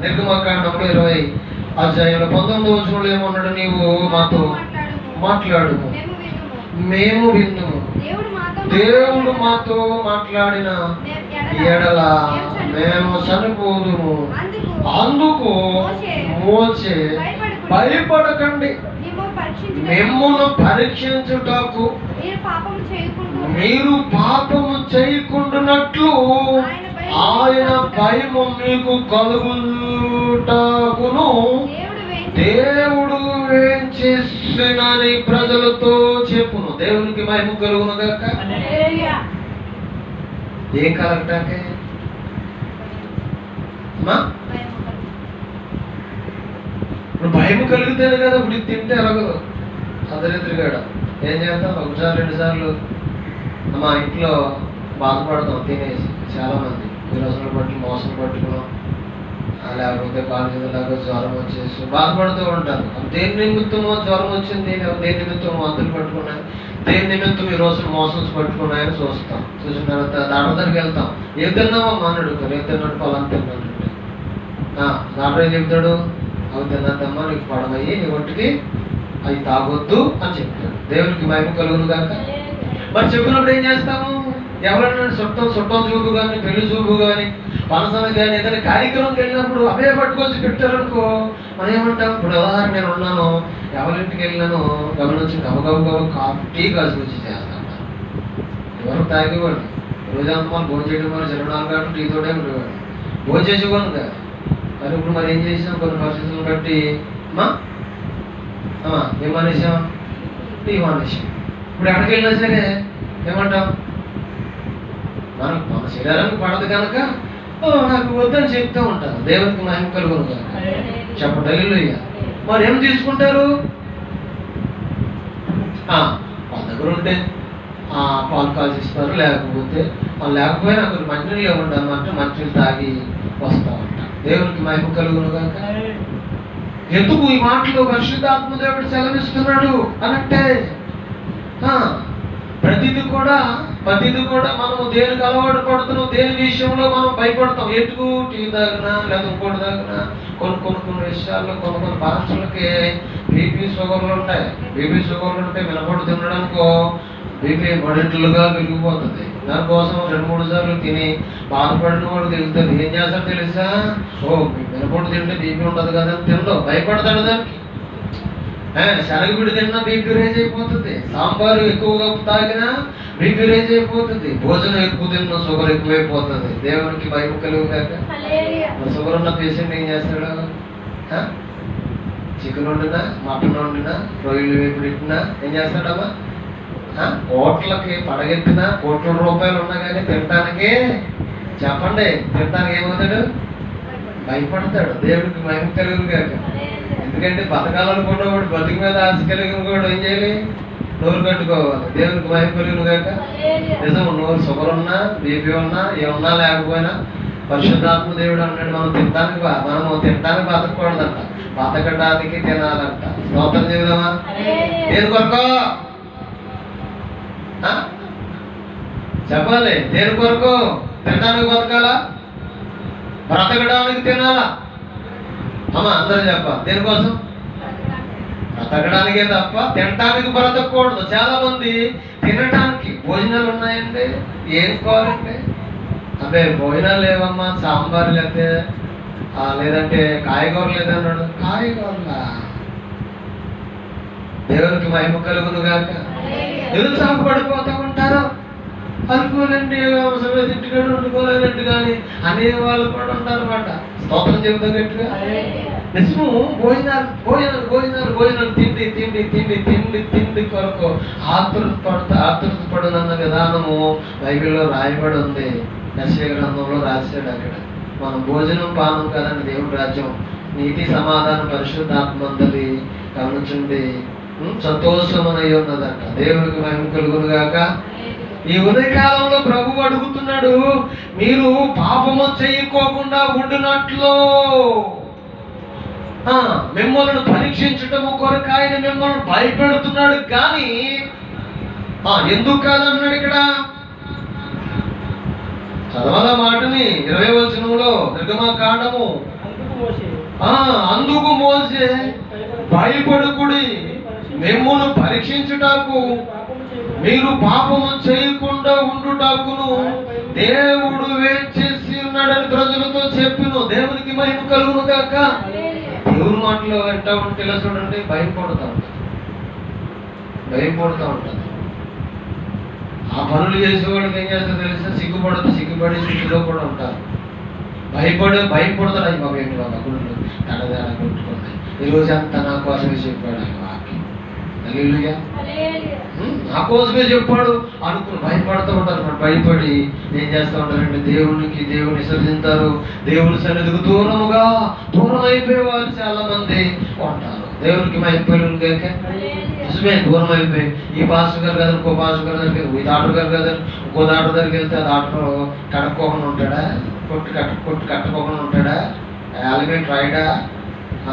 నిర్గమకాండంలో 20 అధ్యాయంలో 19వ వచనంలో ఏమన్నాడు? నీవు మాతో మాట్లాడు, మేము విన్నుము. దేవుడు మాతో మాట్లాడిన ఎడల మేము చనిపోదుము. అందుకు మోషే భయపడకండి, మిమ్మును పరీక్షించుటకు మీరు పాపము చేయకుండానట్లు ఆయన భయము మీకు కలుగుటకును దేవుడు ఏం చేసినని ప్రజలతో చెప్పును. దేవునికి మహిమ కలుగును గాక. ఏం కలగటాకే? ఇప్పుడు భయం కలిగితేనే కదా ఇప్పుడు తింటే ఎలాగదు. అదరిద్రగాడ ఏం చేస్తాం? ఒకసారి 2 సార్లు మా ఇంట్లో బాధపడతాం తినేసి. చాలామంది ఈ రోజుల బట్టి మోసం పట్టుకున్నాం, లేకపోతే కాలేజీలో లేకపోతే జ్వరం వచ్చేసి బాధపడుతూ ఉంటారు. దేని నిమిత్తమో జ్వరం వచ్చింది, దేని నిమిత్తం మందులు పట్టుకున్నాయి, దేని నిమిత్తం ఈ రోజులు మోషన్స్ పట్టుకున్నాయని చూస్తాం. చూసిన తర్వాత డాక్టర్ దగ్గరికి వెళ్తాం. ఏం తిన్నామమ్మా అని అడుగుతారు. ఏం తిన్నాడు? పొలం తిన్నానంటే డాక్టర్ ఏం చెప్తాడు? అవి తిన్నదమ్మా, నీకు పడమయ్యి నీ ఒంటికి అవి తాగొద్దు అని చెప్తాడు. దేవునికి మహిమ కలుగును కాక. మరి చెప్పినప్పుడు ఏం చేస్తాము? ఎవరైనా చుట్టం చూపు కానీ, పెళ్లి చూపు కానీ, పనసన కానీ, ఏదైనా కార్యక్రమంకి వెళ్ళినప్పుడు అవే పట్టుకొచ్చి పెట్టారనుకో, మనం ఏమంటాం? ఇప్పుడు ఉదాహరణ నేను ఉన్నాను, ఎవరింటికి వెళ్ళినాను, గమనించి గబగబ టీ కాసుకొచ్చి చేస్తాను. ఎవరు తాగేవాడు రోజంతా మనం భోజనం చేయడం వల్ల 24 గంటలు టీతోటే ఉండేవాడు. భోజనం చేసేవాడు కదా. మరి ఇప్పుడు మరి ఏం చేసాం? కొన్ని పరిస్థితులను బట్టి ఏం మానేసాం? టీ మానేసాం. ఇప్పుడు ఎక్కడికి వెళ్ళినా సరే ఏమంటాం? మన శరీరానికి పడదు కనుక నాకు వద్దని చెప్తూ ఉంటాను. దేవునికి మహిమ కలుగును కనుక చెప్పండి హల్లెలూయా. మరి ఏం తీసుకుంటారు? వాళ్ళ దగ్గర ఉంటే పాలు కాల్చిస్తారు, లేకపోయినా అక్కడ మంచినీళ్ళు ఇవ్వండి మంచినీళ్ళు తాగి వస్తూ ఉంటారు. దేవునికి మహిమ కలుగును కనుక. ఎందుకు ఈ మాటలు పరిశుద్ధాత్మ దేవుడు సెలవిస్తున్నాడు అనంటే ప్రతిది కూడా మనము దేనికి అలవాటు పడుతున్నాం, దేని విషయంలో మనం భయపడతాం. ఎందుకు? టీ తాగినా లేదా ఇంకోటి తాగినా కొన్ని విషయాల్లో కొన్ని భాషలకి బీపీ షుగర్లు ఉంటాయి. బీపీ షుగర్లు ఉంటే వినపడు తినడానికో బీపీ బడిట్లుగా పెరిగిపోతుంది. దానికోసం 2-3 సార్లు తిని బాధపడిన వాడు తెలుస్తుంది. ఏం చేస్తాడు తెలుసా? వినపడు తింటే బీపీ ఉండదు కదా అని తినడం భయపడతాడు. దానికి శనగపిడి తిన్నా బీపీ రేజ్ అయిపోతుంది. సాంబారు ఎక్కువగా తాగినా బీపీ రేజ్ అయిపోతుంది. భోజనం ఎక్కువ తిన్నా షుగర్ ఎక్కువైపోతుంది. దేవునికి భయం కలుగు కాక. షుగర్ ఉన్న పేషెంట్ ఏం చేస్తాడు? చికెన్ వండినా, మటన్ వండినా, రొయ్యలు వేపుడు ఇట్టినా ఏం చేస్తాడమ్మా? కోట్లకి పడగెత్తినా, కోట్ల రూపాయలు ఉన్నా కానీ తినటానికి చెప్పండి, తినటానికి ఏమవుతాడు? భయపడతాడు. దేవుడికి మహిమ కలుగును కాక. ఎందుకంటే బతకాలనుకున్నవాడు, బతుకు మీద ఆశ కలిగిన కూడా ఏం చేయాలి? నోరు కట్టుకోవాలి. దేవునికి మహిమ కలుగును కాక. నిజం, నోరు షుగర్ ఉన్నా, బీపీ ఉన్నా, ఏమన్నా లేకపోయినా పరిశుద్ధాత్మ దేవుడు అన్నాడు మనము తినడానికి బతకూడదంట, బతకడానికి తినాలంట. స్తోత్రం చెబుదామా? దేని కొరకు చెప్పాలి? దేని కొరకు? తినడానికి బతకాలా, బ్రతకడానికి తినాలా? అందరూ చెప్పాలి. దేనికోసం? బ్రతకడానికే తప్ప తినటానికి బ్రతకూడదు. చాలా మంది తినటానికి భోజనాలు ఉన్నాయండి, ఏం కావాలండి? భోజనాలు లేవమ్మా, సాంబార్ లేదంటే కాయగూర లేదన్నాడు. కాయగూరల దేవునికి మహిమ కలుగును గాక. నిరుత్సాహపడిపోతూ ఉంటారు. అనుకోనండి, అవసరమైతే ఇంటికాడ వండుకోలేనట్టు కానీ అనే వాళ్ళు కూడా ఉంటారు అన్నమాట. స్తోత్రం చెబుతా గట్టిగా. నిజము. భోజనాలు తిండి కొరకు ఆతృత పడునన్న విధానము బైబిల్లో రాయబడి ఉంది. యెషయా గ్రంథంలో రాశాడు. అక్కడ మనం భోజనం పానం కదండి దేవుడి రాజ్యం. నీతి సమాధానం పరిశుద్ధాత్మందలి గమనించండి సంతోషమనై ఉన్నదంట. దేవునికి మహిమ కలుగును గాక. ఈ ఉదయకాలంలో ప్రభువు అడుగుతున్నాడు, మీరు పాపము చేయకోకుండా ఉండినట్లు మిమ్మల్ని పరీక్షించటము కొరకు ఆయన మిమ్మల్ని భయపెడుతున్నాడు. కానీ ఎందుకు కాదన్నాడు ఇక్కడ? చదవాల మాటని 20వ వచనంలో నిర్గమకాండము అందుకు మోసే భయపడుకుడి, మిమ్మును పరీక్షించుటకు మీరు పాపము చేయకుండా ఉండుటకును దేవుడు వేచేసి ఉన్నాడని ప్రజలతో చెప్పిను. దేవునికి మహిమ కలుగును గాక. దేవుని మాటలో ఎట్టా ఉంటే ఇలా చూడండి, భయపడుతూ ఉంటుంది. ఆ పనులు చేసేవాడికి ఏం చేస్తారో తెలిస్తే సిగ్గుపడి స్థితిలో కూడా ఉంటారు. భయపడతాడు. అయ్యి బాబు ఏంటి బాబా గుళ్ళు తడదాడ కొట్టుకుంది, ఈరోజు అంతా నా కోసమే చెప్పాడు ఆయన వాక్యం. నా కోసమే చెప్పాడు అనుకుని భయపడుతూ ఉంటారు. మరి భయపడి ఏం చేస్తూ ఉంటారంటే దేవుని విసర్జింటారు. దేవుని సన్నిధికి దూరం అయిపోయేవారు చాలా మంది ఉంటారు. దేవునికి అయిపోయి నిజమే దూరం అయిపోయి ఈ పాస్టర్ గారు కదా ఇంకో పాస్టర్ గారి దగ్గరికి, ఈ డాక్టర్ గారు కదా ఇంకో డాక్టర్ దగ్గరికి వెళ్తే ఆ డాక్టర్ కట్టుకోకుండా ఉంటాడా, కొట్టు కట్టుకోకుండా ఉంటాడా, ఆల్మెంట్ రాయడా,